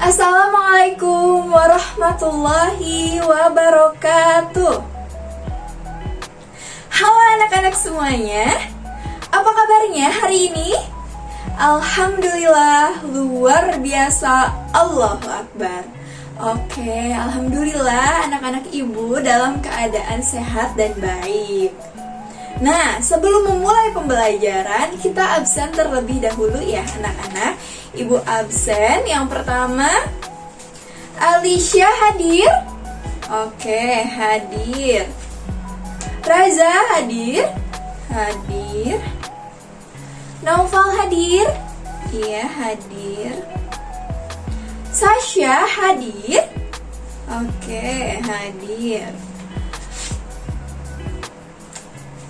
Assalamualaikum warahmatullahi wabarakatuh. Halo anak-anak semuanya, apa kabarnya hari ini? Alhamdulillah, luar biasa, Allahu Akbar. Oke, alhamdulillah anak-anak ibu dalam keadaan sehat dan baik. Nah, sebelum memulai pembelajaran, kita absen terlebih dahulu ya anak-anak. Ibu absen, yang pertama Alicia hadir? Oke, hadir. Raza hadir? Hadir. Naufal hadir? Iya, hadir. Sasha hadir? Oke, hadir.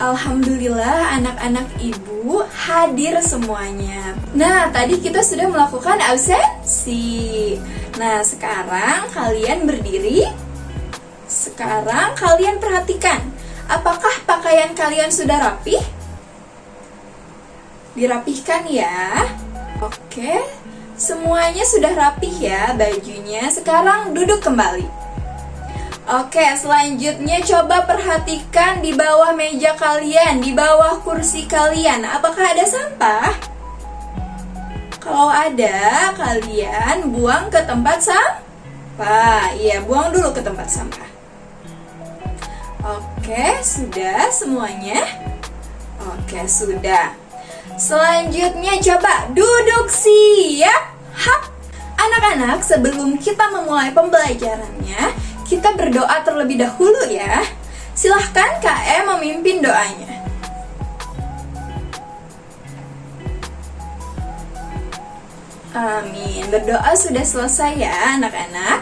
Alhamdulillah anak-anak ibu hadir semuanya. Nah, tadi kita sudah melakukan absensi. Nah, sekarang kalian berdiri. Sekarang kalian perhatikan, apakah pakaian kalian sudah rapi? Dirapihkan ya. Oke, semuanya sudah rapih ya bajunya. Sekarang duduk kembali. Oke, selanjutnya coba perhatikan di bawah meja kalian, di bawah kursi kalian. Apakah ada sampah? Kalau ada, kalian buang ke tempat sampah. Iya, buang dulu ke tempat sampah. Oke, sudah semuanya? Oke, sudah. Selanjutnya coba duduk siap. Hap. Anak-anak, sebelum kita memulai pembelajarannya, kita berdoa terlebih dahulu ya. Silahkan KM memimpin doanya. Amin. Berdoa sudah selesai ya anak-anak.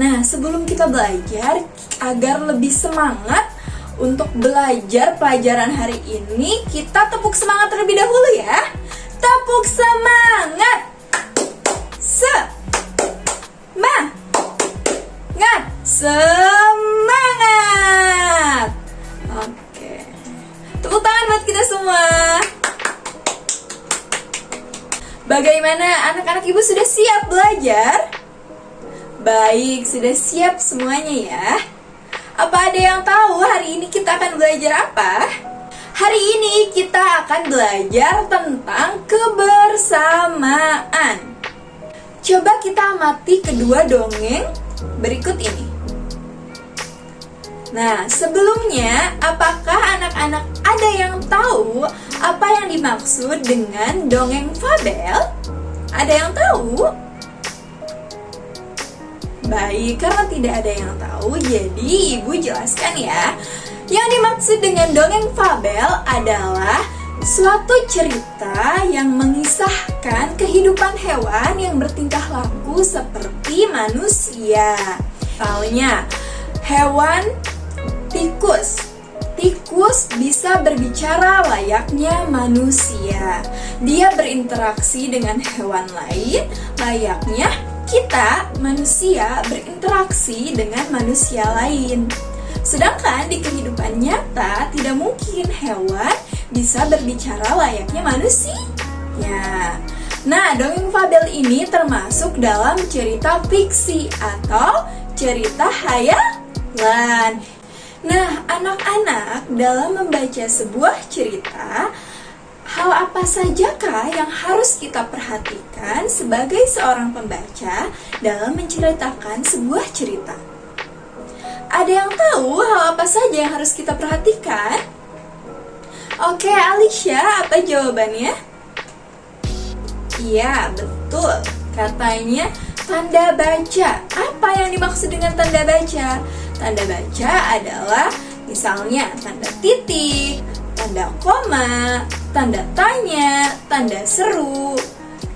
Nah, sebelum kita belajar, agar lebih semangat untuk belajar pelajaran hari ini, kita tepuk semangat terlebih dahulu ya. Tepuk semangat. Semangat. Oke. Tepuk tangan buat kita semua. Bagaimana anak-anak ibu sudah siap belajar? Baik, sudah siap semuanya ya. Apa ada yang tahu hari ini kita akan belajar apa? Hari ini kita akan belajar tentang kebersamaan. Coba kita amati kedua dongeng berikut ini. Nah, sebelumnya, apakah anak-anak ada yang tahu apa yang dimaksud dengan dongeng fabel? Ada yang tahu? Baik, karena tidak ada yang tahu, jadi ibu jelaskan ya. Yang dimaksud dengan dongeng fabel adalah suatu cerita yang mengisahkan kehidupan hewan yang bertingkah laku seperti manusia. Misalnya, hewan tikus. Tikus bisa berbicara layaknya manusia. Dia berinteraksi dengan hewan lain layaknya kita manusia berinteraksi dengan manusia lain. Sedangkan di kehidupan nyata tidak mungkin hewan bisa berbicara layaknya manusia. Nah, dongeng fabel ini termasuk dalam cerita fiksi atau cerita hayalan. Nah, anak-anak dalam membaca sebuah cerita, hal apa sajakah yang harus kita perhatikan sebagai seorang pembaca dalam menceritakan sebuah cerita? Ada yang tahu hal apa saja yang harus kita perhatikan? Oke, Alicia, apa jawabannya? Iya, betul. Katanya tanda baca. Apa yang dimaksud dengan tanda baca? Tanda baca adalah misalnya tanda titik, tanda koma, tanda tanya, tanda seru.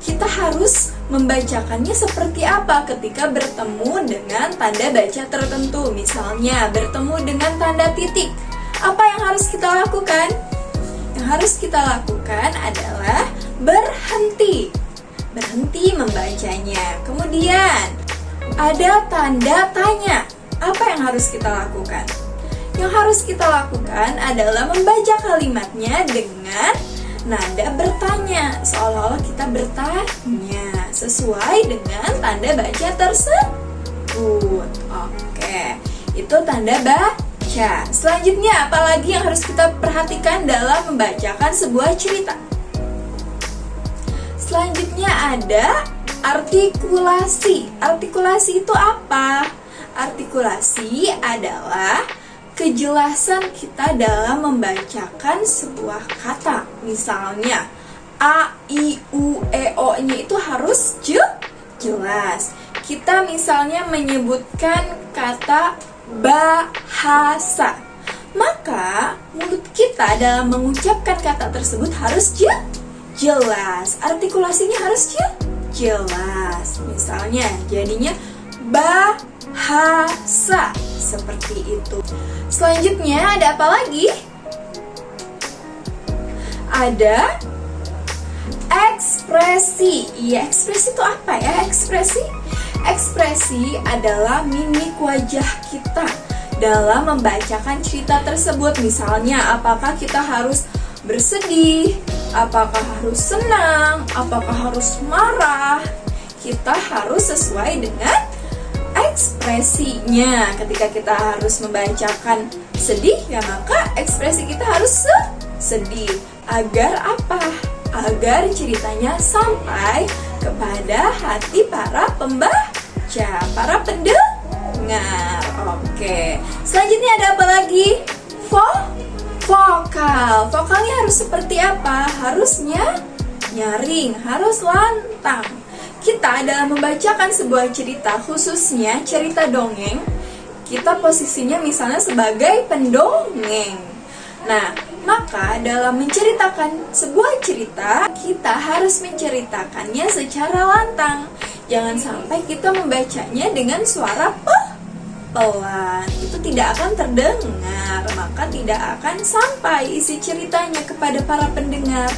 Kita harus membacakannya seperti apa ketika bertemu dengan tanda baca tertentu. Misalnya bertemu dengan tanda titik. Apa yang harus kita lakukan? Yang harus kita lakukan adalah berhenti. Berhenti membacanya. Kemudian ada tanda tanya. Apa yang harus kita lakukan? Yang harus kita lakukan adalah membaca kalimatnya dengan nada bertanya, seolah-olah kita bertanya sesuai dengan tanda baca tersebut. Oke, itu tanda baca. Selanjutnya, apalagi yang harus kita perhatikan dalam membacakan sebuah cerita? Selanjutnya ada artikulasi. Artikulasi itu apa? Artikulasi adalah kejelasan kita dalam membacakan sebuah kata. Misalnya A, I, U, E, O-nya itu harus jelas. Kita misalnya menyebutkan kata bahasa, maka mulut kita dalam mengucapkan kata tersebut harus jelas. Artikulasinya harus jelas. Misalnya jadinya bahasa, seperti itu. Selanjutnya ada apa lagi? Ada ekspresi. Iya, ekspresi itu apa ya? Ekspresi adalah mimik wajah kita dalam membacakan cerita tersebut. Misalnya, apakah kita harus bersedih, apakah harus senang, apakah harus marah. Kita harus sesuai dengan ekspresinya. Ketika kita harus membacakan sedih, ya maka ekspresi kita harus sedih. Agar apa? Agar ceritanya sampai kepada hati para pembaca, para pendengar. Oke. Selanjutnya ada apa lagi? Vokal. Vokalnya harus seperti apa? Harusnya nyaring, harus lantang. Kita dalam membacakan sebuah cerita, khususnya cerita dongeng, kita posisinya misalnya sebagai pendongeng. Nah, maka dalam menceritakan sebuah cerita, kita harus menceritakannya secara lantang. Jangan sampai kita membacanya dengan suara pelan. Itu tidak akan terdengar, maka tidak akan sampai isi ceritanya kepada para pendengar.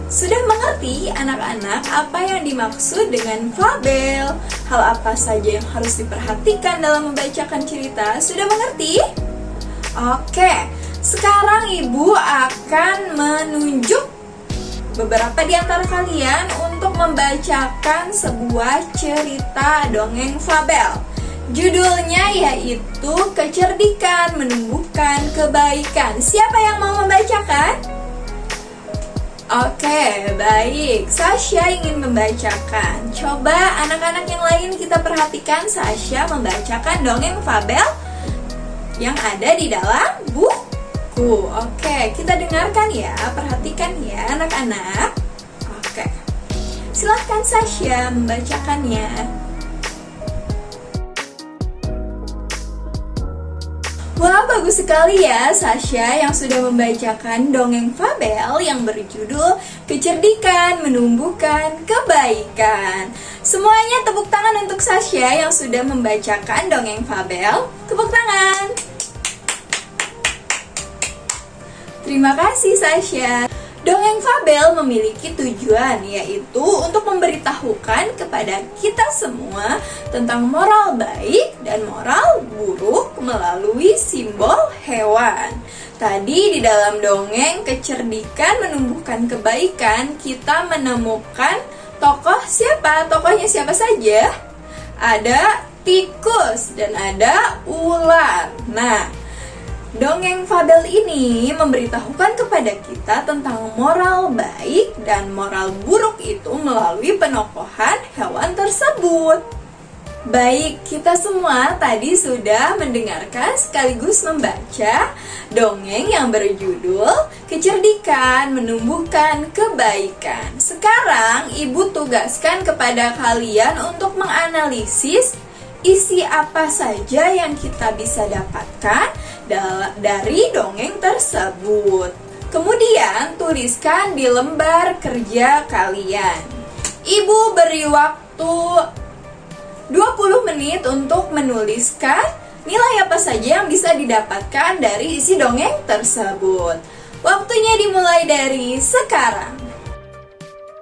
Sudah mengerti anak-anak apa yang dimaksud dengan fabel? Hal apa saja yang harus diperhatikan dalam membacakan cerita? Sudah mengerti? Oke, sekarang Ibu akan menunjuk beberapa di antara kalian untuk membacakan sebuah cerita dongeng fabel. Judulnya yaitu Kecerdikan Menumbuhkan Kebaikan. Siapa yang mau membacakan? Oke, baik. Sasha ingin membacakan. Coba anak-anak yang lain kita perhatikan Sasha membacakan dongeng fabel yang ada di dalam buku. Oke, kita dengarkan ya, perhatikan ya anak-anak. Oke, silahkan Sasha membacakannya. Wah, bagus sekali ya Sasha yang sudah membacakan dongeng fabel yang berjudul Kecerdikan Menumbuhkan Kebaikan. Semuanya tepuk tangan untuk Sasha yang sudah membacakan dongeng fabel. Tepuk tangan. Terima kasih Sasha. Dongeng fabel memiliki tujuan, yaitu untuk memberitahukan kepada kita semua tentang moral baik dan moral buruk melalui simbol hewan. Tadi di dalam dongeng Kecerdikan Menumbuhkan Kebaikan, kita menemukan tokoh siapa? Tokohnya siapa saja? Ada tikus dan ada ular. Nah, dongeng fabel ini memberitahukan kepada kita tentang moral baik dan moral buruk itu melalui penokohan hewan tersebut. Baik, kita semua tadi sudah mendengarkan sekaligus membaca dongeng yang berjudul Kecerdikan Menumbuhkan Kebaikan. Sekarang Ibu tugaskan kepada kalian untuk menganalisis isi apa saja yang kita bisa dapatkan dari dongeng tersebut. Kemudian tuliskan di lembar kerja kalian. Ibu beri waktu 20 menit untuk menuliskan nilai apa saja yang bisa didapatkan dari isi dongeng tersebut. Waktunya dimulai dari sekarang.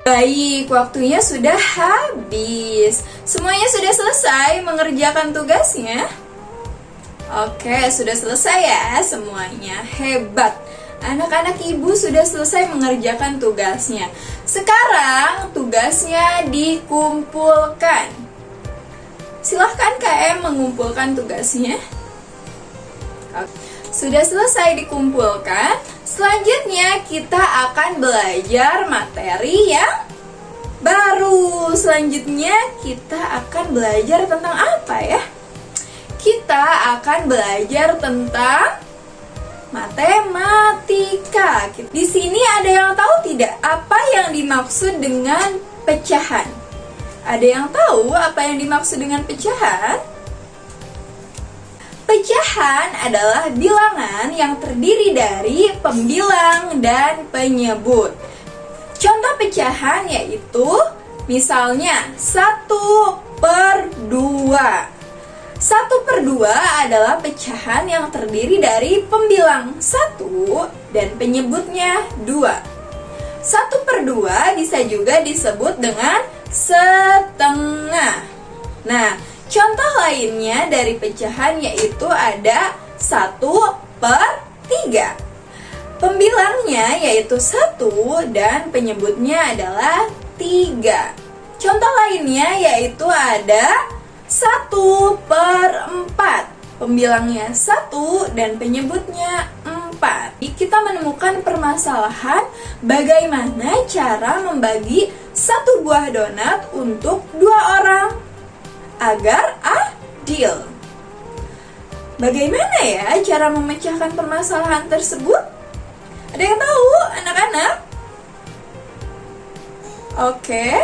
Baik, waktunya sudah habis. Semuanya sudah selesai mengerjakan tugasnya? Oke, sudah selesai ya semuanya. Hebat. anak-anak ibu sudah selesai mengerjakan tugasnya. Sekarang tugasnya dikumpulkan. Silahkan KM mengumpulkan tugasnya. Sudah selesai dikumpulkan. Selanjutnya kita akan belajar materi yang baru. Selanjutnya kita akan belajar tentang apa ya? Kita akan belajar tentang matematika. Di sini ada yang tahu tidak apa yang dimaksud dengan pecahan? Ada yang tahu apa yang dimaksud dengan pecahan? Pecahan adalah bilangan yang terdiri dari pembilang dan penyebut. Contoh pecahan yaitu misalnya 1/2. 1/2 adalah pecahan yang terdiri dari pembilang 1 dan penyebutnya 2. 1/2 bisa juga disebut dengan setengah. Nah, contoh lainnya dari pecahan yaitu ada 1/3. Pembilangnya yaitu 1 dan penyebutnya adalah 3. Contoh lainnya yaitu ada 1/4. Pembilangnya 1 dan penyebutnya 4. Kita menemukan permasalahan bagaimana cara membagi satu buah donat untuk 2 orang agar adil. Bagaimana ya cara memecahkan permasalahan tersebut? Ada yang tahu, anak-anak? Oke.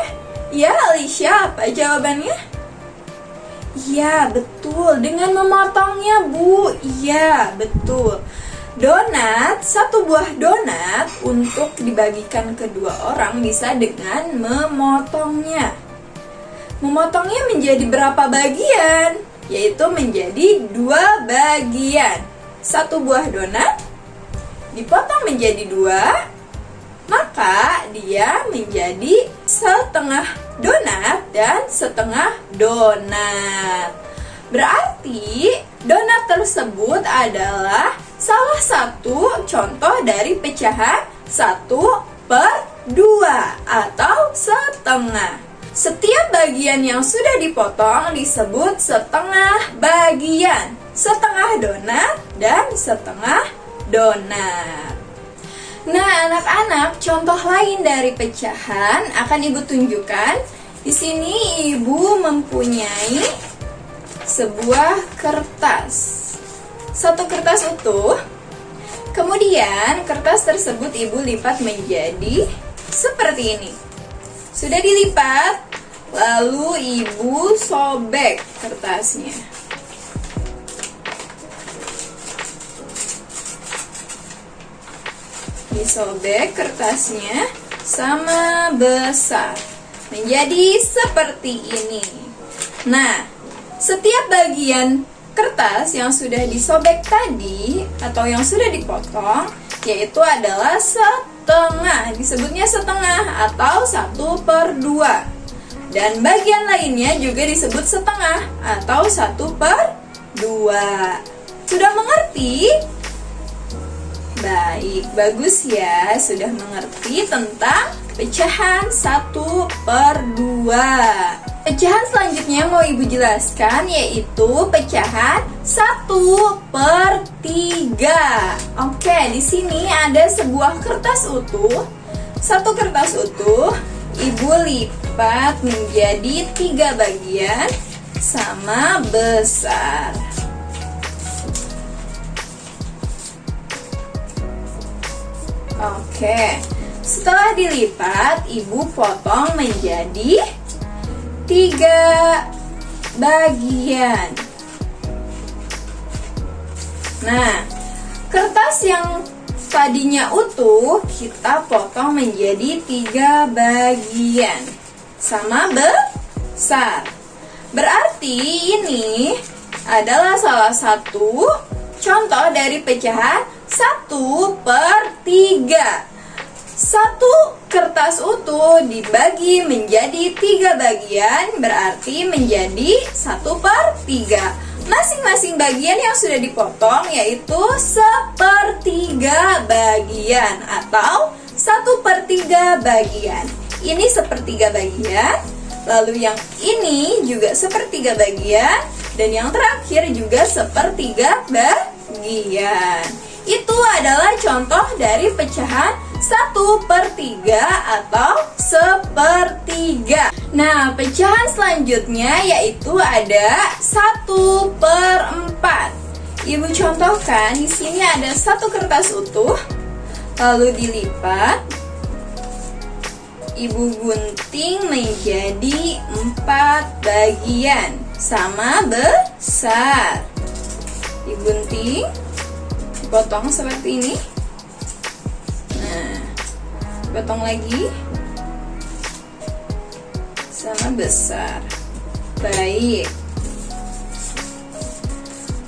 Ya, Alicia, apa jawabannya? Iya, betul. Dengan memotongnya, Bu. Iya, betul. Donat, satu buah donat untuk dibagikan ke 2 orang bisa dengan memotongnya. Memotongnya menjadi berapa bagian? Yaitu menjadi 2 bagian. Satu buah donat dipotong menjadi 2, maka dia menjadi setengah donat dan setengah donat. Berarti donat tersebut adalah salah satu contoh dari pecahan 1/2 atau setengah. Setiap bagian yang sudah dipotong disebut setengah bagian, setengah donat dan setengah donat. Nah, anak-anak, contoh lain dari pecahan akan Ibu tunjukkan. Di sini Ibu mempunyai sebuah kertas. Satu kertas utuh. Kemudian kertas tersebut Ibu lipat menjadi seperti ini. Sudah dilipat, lalu Ibu sobek kertasnya. Disobek kertasnya sama besar menjadi seperti ini. Nah, setiap bagian kertas yang sudah disobek tadi atau yang sudah dipotong yaitu adalah setengah, disebutnya setengah atau 1/2. Dan bagian lainnya juga disebut setengah atau 1/2. Sudah mengerti? Baik, bagus ya, sudah mengerti tentang pecahan 1/2. Pecahan selanjutnya mau Ibu jelaskan yaitu pecahan 1/3. Oke, di sini ada sebuah kertas utuh. Satu kertas utuh Ibu lipat menjadi 3 bagian sama besar. Oke, setelah dilipat, Ibu potong menjadi 3 bagian. Nah, kertas yang tadinya utuh kita potong menjadi 3 bagian sama besar. Berarti ini adalah salah satu contoh dari pecahan 1/3. Satu kertas utuh dibagi menjadi 3 bagian berarti menjadi 1/3. Masing-masing bagian yang sudah dipotong yaitu sepertiga bagian atau 1/3 bagian. Ini sepertiga bagian, lalu yang ini juga sepertiga bagian, dan yang terakhir juga sepertiga bagian. Itu adalah contoh dari pecahan 1/3 atau sepertiga. Nah, pecahan selanjutnya yaitu ada 1/4. Ibu contohkan, di sini ada satu kertas utuh, lalu dilipat. Ibu gunting menjadi 4 bagian, sama besar. Digunting, dipotong seperti ini. Nah, potong lagi, sama besar. Baik.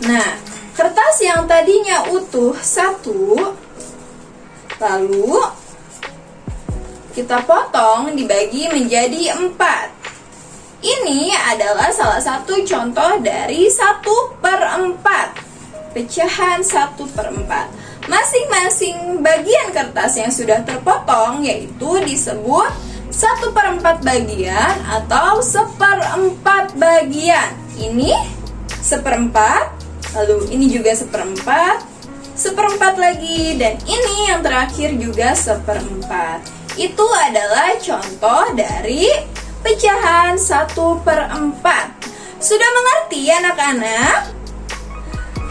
Nah, kertas yang tadinya utuh 1, lalu kita potong dibagi menjadi 4. Ini adalah salah satu contoh dari 1/4. Pecahan 1/4. Masing-masing bagian kertas yang sudah terpotong yaitu disebut 1/4 bagian atau 1/4 bagian. Ini 1/4, lalu ini juga 1/4, 1/4 lagi, dan ini yang terakhir juga 1/4. Itu adalah contoh dari pecahan 1/4. Sudah mengerti anak-anak?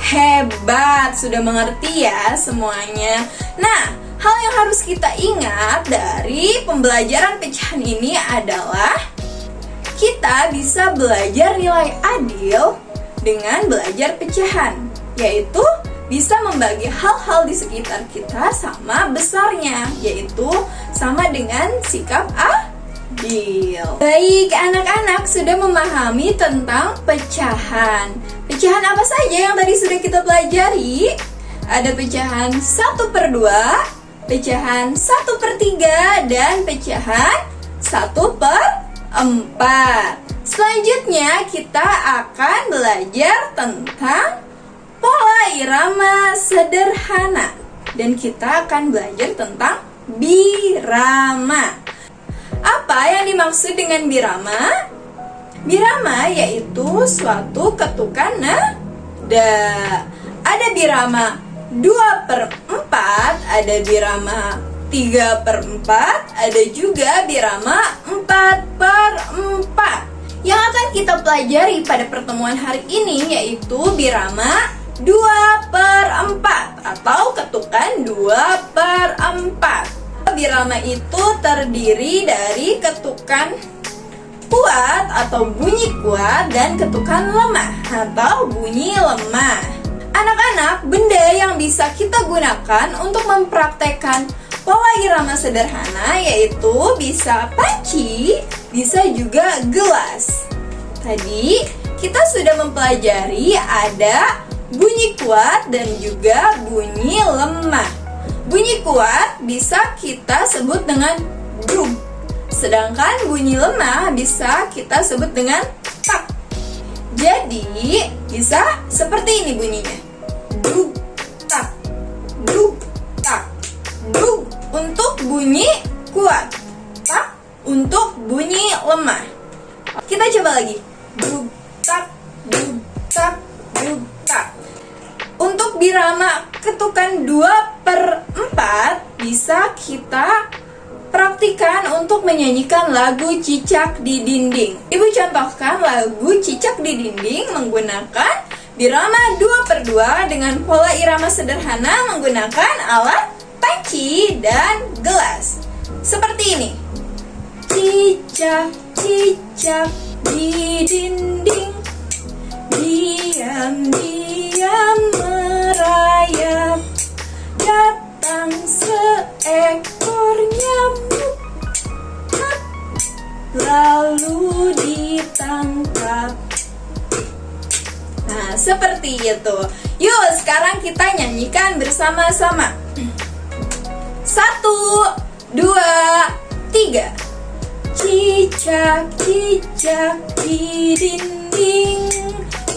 Hebat, sudah mengerti ya semuanya. Nah, hal yang harus kita ingat dari pembelajaran pecahan ini adalah kita bisa belajar nilai adil dengan belajar pecahan, yaitu bisa membagi hal-hal di sekitar kita sama besarnya, yaitu sama dengan sikap adil. Baik, anak-anak sudah memahami tentang pecahan. Pecahan apa saja yang tadi sudah kita pelajari? Ada pecahan 1/2, pecahan 1/3, dan pecahan 1/4. Selanjutnya kita akan belajar tentang pola irama sederhana, dan kita akan belajar tentang birama. Apa yang dimaksud dengan birama? Birama yaitu suatu ketukan nada. Ada birama 2/4, ada birama 3/4, ada juga birama 4/4. Yang akan kita pelajari pada pertemuan hari ini yaitu birama 2/4 atau ketukan 2/4. Birama itu terdiri dari ketukan kuat atau bunyi kuat dan ketukan lemah atau bunyi lemah. Anak-anak, benda yang bisa kita gunakan untuk mempraktekkan pola irama sederhana yaitu bisa panci, bisa juga gelas. Tadi kita sudah mempelajari ada bunyi kuat dan juga bunyi lemah. Bunyi kuat bisa kita sebut dengan dug, sedangkan bunyi lemah bisa kita sebut dengan tak. Jadi bisa seperti ini bunyinya, dug tak, dug tak, dug untuk bunyi kuat, tak untuk bunyi lemah. Kita coba lagi, dug tak, dug tak, dug tak. Untuk birama ketukan 2/4 bisa kita praktikan untuk menyanyikan lagu Cicak di Dinding. Ibu contohkan lagu Cicak di Dinding menggunakan birama 2/2 dengan pola irama sederhana menggunakan alat panci dan gelas. Seperti ini. Cicak, cicak di dinding, diam-diam merayap, datang seekor nyamuk, lalu ditangkap. Nah, seperti itu. Yuk, sekarang kita nyanyikan bersama-sama. 1, 2, 3. Cicak, cicak di dinding, ding,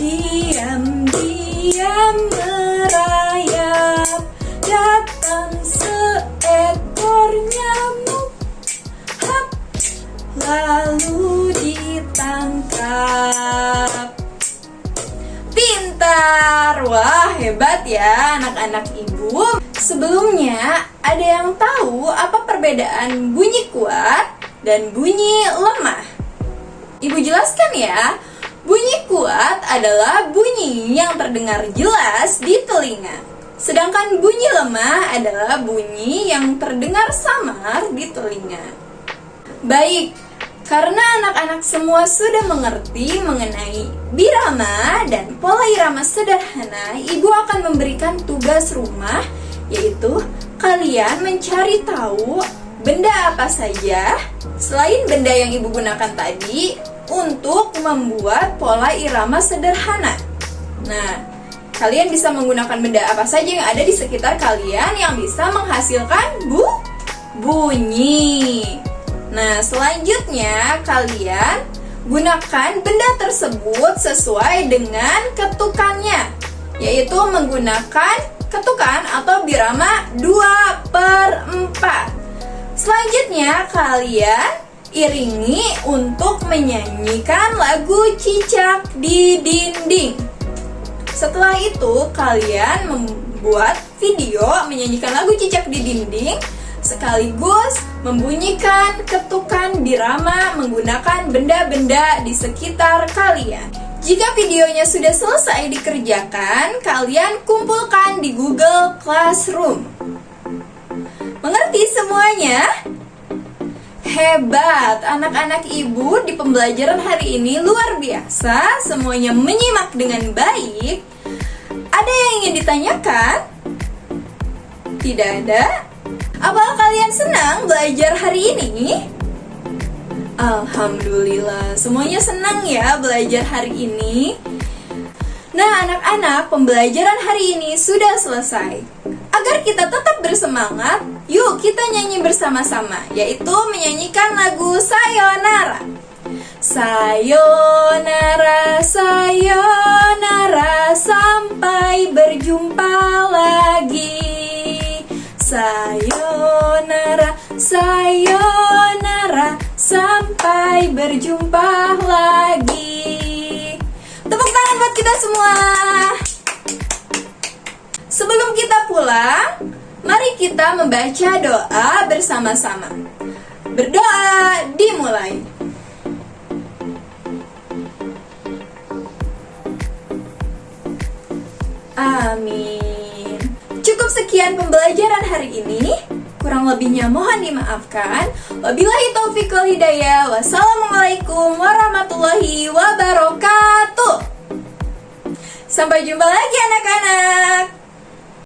diam-diam merayap, datang seekor nyamuk, hap, lalu ditangkap. Pintar! Wah, hebat ya anak-anak ibu. Sebelumnya, ada yang tahu apa perbedaan bunyi kuat dan bunyi lemah? Ibu jelaskan ya. Bunyi kuat adalah bunyi yang terdengar jelas di telinga. Sedangkan bunyi lemah adalah bunyi yang terdengar samar di telinga. Baik, karena anak-anak semua sudah mengerti mengenai birama dan pola irama sederhana, Ibu akan memberikan tugas rumah, yaitu kalian mencari tahu benda apa saja selain benda yang Ibu gunakan tadi untuk membuat pola irama sederhana. Nah, kalian bisa menggunakan benda apa saja yang ada di sekitar kalian yang bisa menghasilkan bunyi. Nah, selanjutnya kalian gunakan benda tersebut sesuai dengan ketukannya, yaitu menggunakan ketukan atau birama 2/4. Selanjutnya kalian iringi untuk menyanyikan lagu Cicak di Dinding. Setelah itu kalian membuat video menyanyikan lagu Cicak di Dinding sekaligus membunyikan ketukan birama menggunakan benda-benda di sekitar kalian. Jika videonya sudah selesai dikerjakan, kalian kumpulkan di Google Classroom. Mengerti semuanya? Hebat, anak-anak ibu di pembelajaran hari ini luar biasa. Semuanya menyimak dengan baik. Ada yang ingin ditanyakan? Tidak ada? Apakah kalian senang belajar hari ini? Alhamdulillah, semuanya senang ya belajar hari ini. Nah, anak-anak, pembelajaran hari ini sudah selesai. Agar kita tetap bersemangat, yuk kita nyanyi bersama-sama, yaitu menyanyikan lagu Sayonara. Sayonara, sayonara, sampai berjumpa lagi. Sayonara, sayonara, sampai berjumpa lagi. Tepuk tangan buat kita semua. Sebelum kita pulang, mari kita membaca doa bersama-sama. Berdoa dimulai. Amin. Cukup sekian pembelajaran hari ini. Kurang lebihnya mohon dimaafkan. Wabillahi taufiq wal hidayah. Wassalamualaikum warahmatullahi wabarakatuh. Sampai jumpa lagi anak-anak.